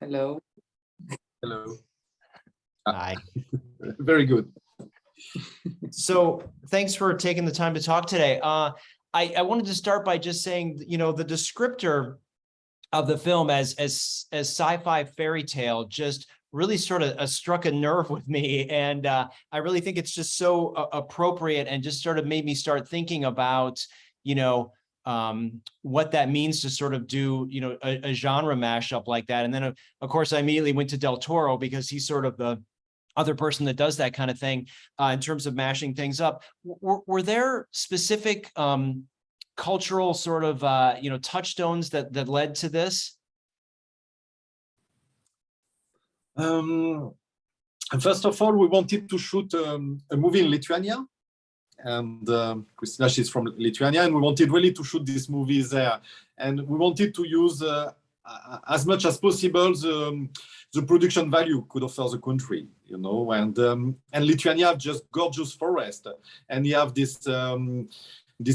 Hello. Hello. Hi. Very good. So thanks for taking the time to talk today. I wanted to start by just saying, the descriptor of the film as sci-fi fairy tale just really sort of struck a nerve with me. And I really think it's just so appropriate and just sort of made me start thinking about, what that means to sort of do, a genre mashup like that. And then, of course, I immediately went to Del Toro because he's sort of the other person that does that kind of thing in terms of mashing things up. Were there specific cultural sort of, touchstones that led to this? First of all, we wanted to shoot a movie in Lithuania. And Kristina, she's from Lithuania, and we wanted really to shoot this movie there. And we wanted to use as much as possible the production value could offer the country, and Lithuania have just gorgeous forest, and you have this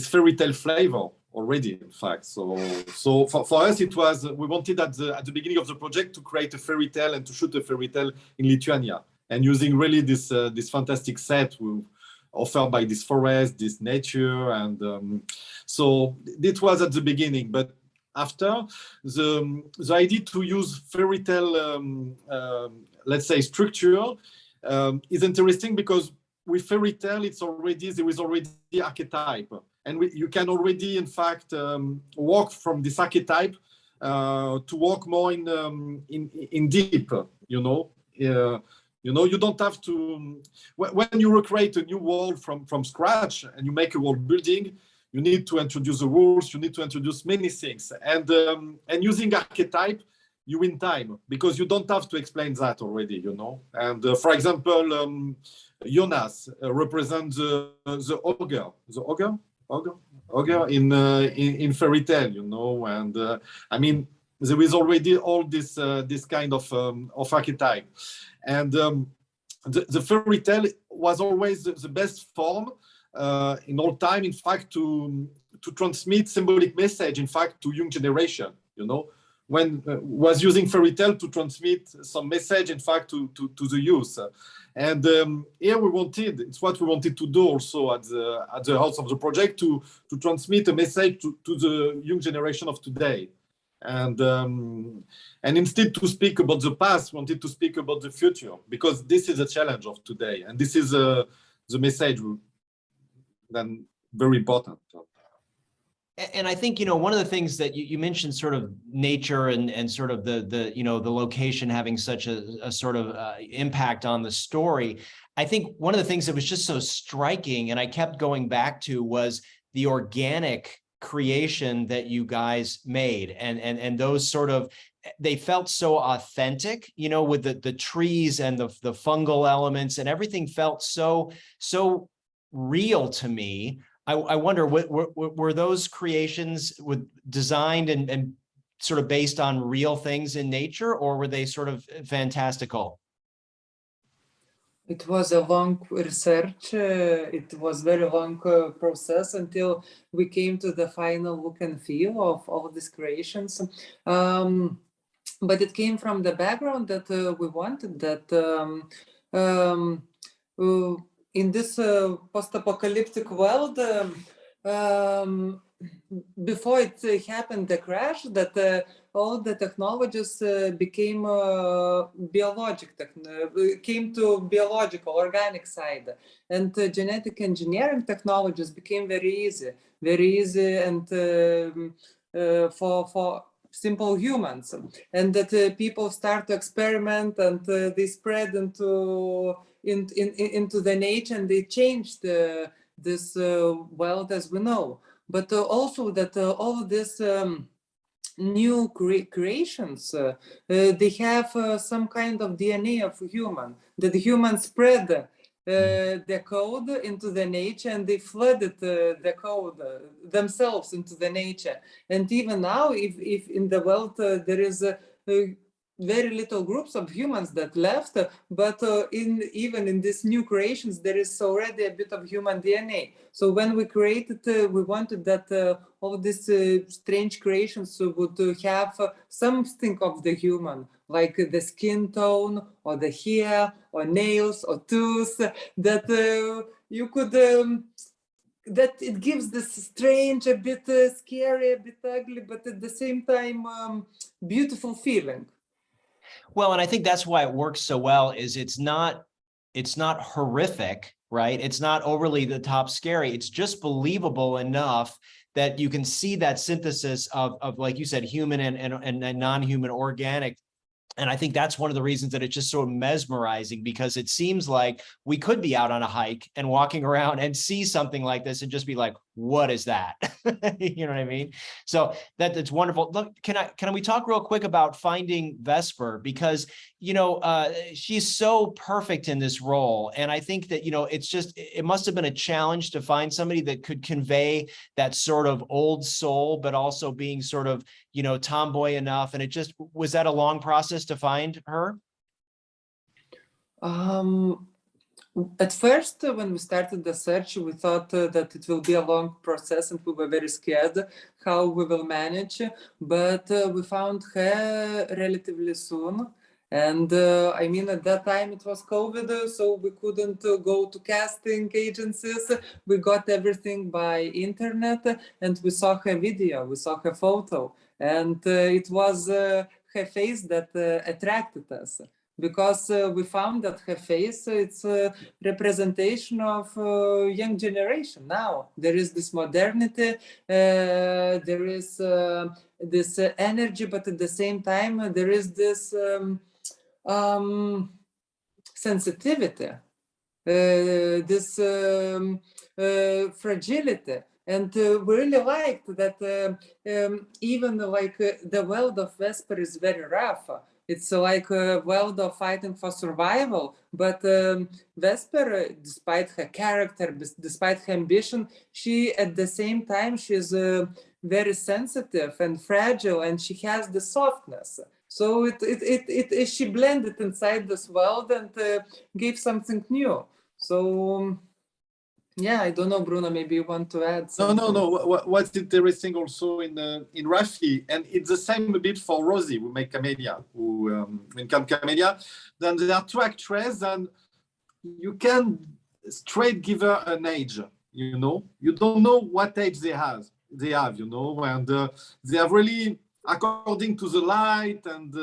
fairy tale flavor already, in fact. So for us, it was, we wanted at the beginning of the project to create a fairy tale and to shoot a fairy tale in Lithuania, and using really this fantastic set offered by this forest, this nature, and so it was at the beginning. But after, the idea to use fairy tale, let's say, structure is interesting, because with fairy tale, there is already archetype, and you can already, in fact, walk from this archetype to walk more in deep. You don't have to, when you recreate a new world from scratch and you make a world building, you need to introduce the rules, you need to introduce many things. And using archetype, you win time, because you don't have to explain that already, And for example, Jonas represents the ogre in fairy tale, and I mean, there is already all this kind of archetype. And the fairy tale was always the best form in all time, in fact, to transmit symbolic message, in fact, to young generation, when was using fairy tale to transmit some message, in fact, to the youth. And here it's what we wanted to do also at the heart of the project, to transmit a message to the young generation of today. And instead to speak about the past, wanted to speak about the future, because this is a challenge of today, and this is the message then very important. And I think, one of the things that you mentioned, sort of nature and sort of the location having such a sort of impact on the story. I think one of the things that was just so striking, and I kept going back to, was the organic creation that you guys made, and those sort of, they felt so authentic, with the trees and the fungal elements, and everything felt so real to me. I wonder, were those creations designed and sort of based on real things in nature, or were they sort of fantastical? It was a long research. It was very long process until we came to the final look and feel of all these creations. But it came from the background that we wanted, that in this post-apocalyptic world, before it happened, the crash, that all the technologies became came to biological, organic side, and genetic engineering technologies became very easy, and for simple humans, and that people start to experiment, and they spread into the nature, and they changed this world as we know. But also that all of this new creations, they have some kind of DNA of human, that the humans spread the code into the nature, and they flooded the code themselves into the nature. And even now, if in the world there is very little groups of humans that left, but even in these new creations, there is already a bit of human DNA. So when we created, we wanted that all these strange creations would have something of the human, like the skin tone, or the hair, or nails, or tooth, that you could, that it gives this strange, a bit scary, a bit ugly, but at the same time, beautiful feeling. Well, and I think that's why it works so well, is it's not horrific, right? It's not overly the top scary. It's just believable enough that you can see that synthesis of like you said, human and non-human organic. And I think that's one of the reasons that it's just so mesmerizing, because it seems like we could be out on a hike and walking around and see something like this and just be like, what is that? You know what I mean? So that's wonderful. Look, can we talk real quick about finding Vesper? Because, you know, she's so perfect in this role. And I think that, you know, it must have been a challenge to find somebody that could convey that sort of old soul, but also being sort of, you know, tomboy enough. And was that a long process to find her? At first, when we started the search, we thought that it will be a long process, and we were very scared how we will manage. But we found her relatively soon. And I mean, at that time it was COVID, so we couldn't go to casting agencies. We got everything by internet, and we saw her video, we saw her photo. And it was her face that attracted us. Because we found that her face, it's a representation of young generation now. There is this modernity, there is this energy, but at the same time, there is this sensitivity, this fragility. And we really liked that even like the world of Vesper is very rough. It's like a world of fighting for survival, but Vesper, despite her character, despite her ambition, she at the same time, she's very sensitive and fragile, and she has the softness. So she blended inside this world and gave something new. So yeah, I don't know, Bruno, maybe you want to add something. No. What's interesting also in Rafi, and it's the same a bit for Rosie, who make Camellia, who in Camellia. Then there are two actresses, and you can straight give her an age. You know, you don't know what age they have. You know, and they are really according to the light, and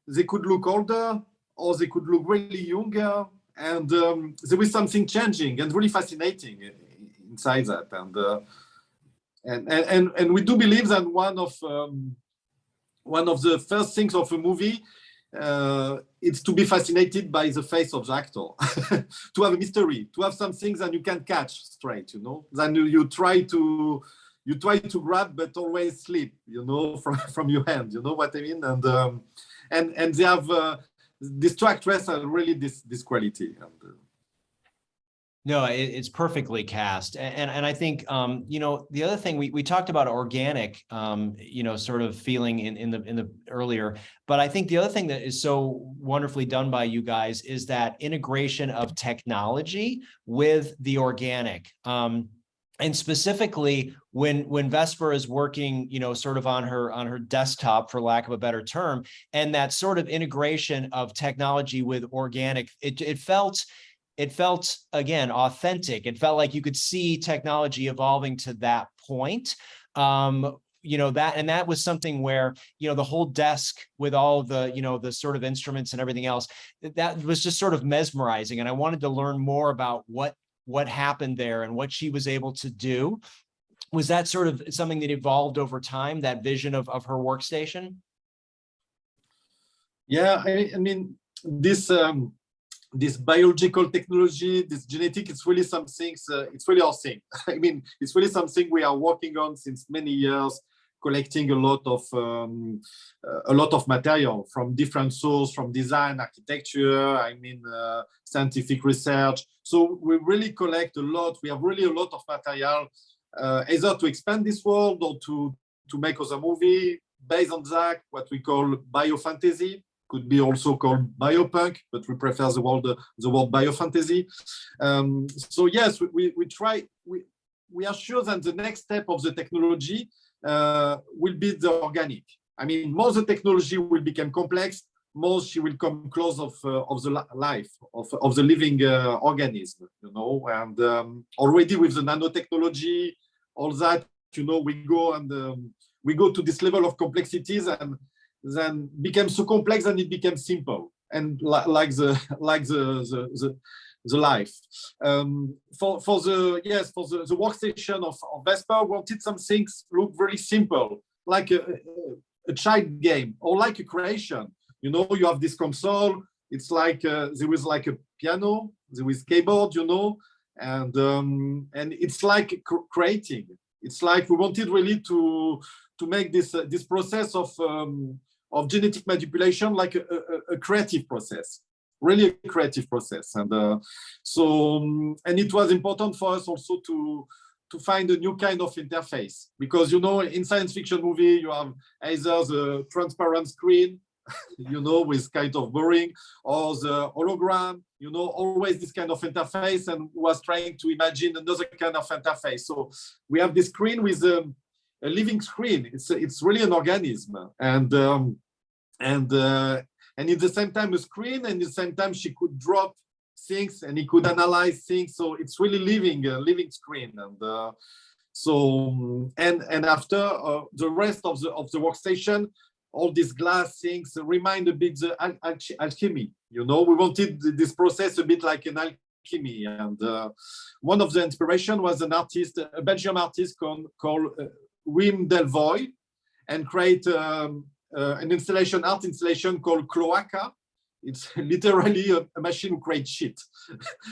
they could look older or they could look really younger. And there was something changing and really fascinating inside that, and we do believe that one of the first things of a movie is to be fascinated by the face of the actor, to have a mystery, to have some things that you can catch straight, you know. Then you try to grab, but always slip, you know, from your hand. You know what I mean? And they have. These two actresses are really this quality. No, it's perfectly cast. And I think, you know, the other thing we talked about organic, you know, sort of feeling in the earlier, but I think the other thing that is so wonderfully done by you guys is that integration of technology with the organic. And specifically when Vesper is working, you know, sort of on her desktop, for lack of a better term, and that sort of integration of technology with organic, it felt again authentic. It felt like you could see technology evolving to that point. You know, that was something where, you know, the whole desk with all the, you know, the sort of instruments and everything else, that was just sort of mesmerizing. And I wanted to learn more about what happened there and what she was able to do. Was that sort of something that evolved over time, that vision of her workstation? Yeah, I mean, this biological technology, this genetic, it's really something, it's really our thing. I mean, it's really something we are working on since many years, collecting a lot of material from different sources, from design, architecture, I mean, scientific research. So we really collect a lot. We have really a lot of material, either to expand this world or to make us a movie based on that, what we call biofantasy. could be also called biopunk, but we prefer the word biofantasy. So yes, we are sure that the next step of the technology will be the organic. I mean, more the technology will become complex, more she will come close of the life of the living organism, you know. And already with the nanotechnology, all that, you know, we go to this level of complexities, and then became so complex and it became simple, and like the life. For the workstation of Vesper, we wanted some things look very simple, like a child game or like a creation. You know, you have this console. It's like there was like a piano, there was keyboard, you know, and it's like creating. It's like we wanted really to make this process of genetic manipulation like a creative process, really a creative process. And and it was important for us also to find a new kind of interface, because, you know, in science fiction movie you have either the transparent screen, you know, with kind of boring, or the hologram, you know, always this kind of interface, and was trying to imagine another kind of interface. So we have this screen with a living screen. It's really an organism, and at the same time a screen, and at the same time she could drop things and he could analyze things. So it's really a living screen. And and after the rest of the workstation, all these glass things remind a bit the alchemy. You know, we wanted this process a bit like an alchemy. And one of the inspiration was an artist, a Belgian artist called Wim Delvoye, and create an art installation called Cloaca. It's literally a machine who creates shit.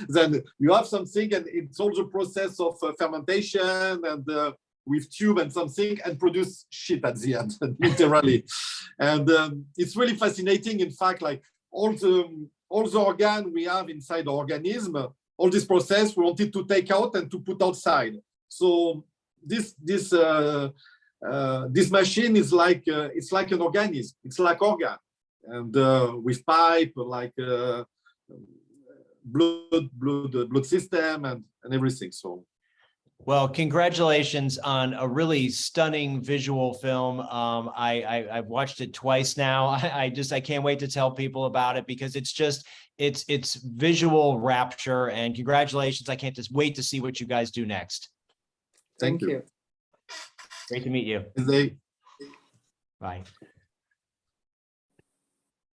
Then you have something, and it's all the process of fermentation and with tube and something, and produce shit at the end, literally. And it's really fascinating. In fact, like all the organ we have inside the organism, all this process we wanted to take out and to put outside. So this machine is like it's like an organism. It's like organ, and with pipe, like blood system and everything. So. Well, congratulations on a really stunning visual film. I've watched it twice now. I can't wait to tell people about it, because it's visual rapture, and congratulations. I can't just wait to see what you guys do next. Thank you. Great to meet you. Bye. Bye.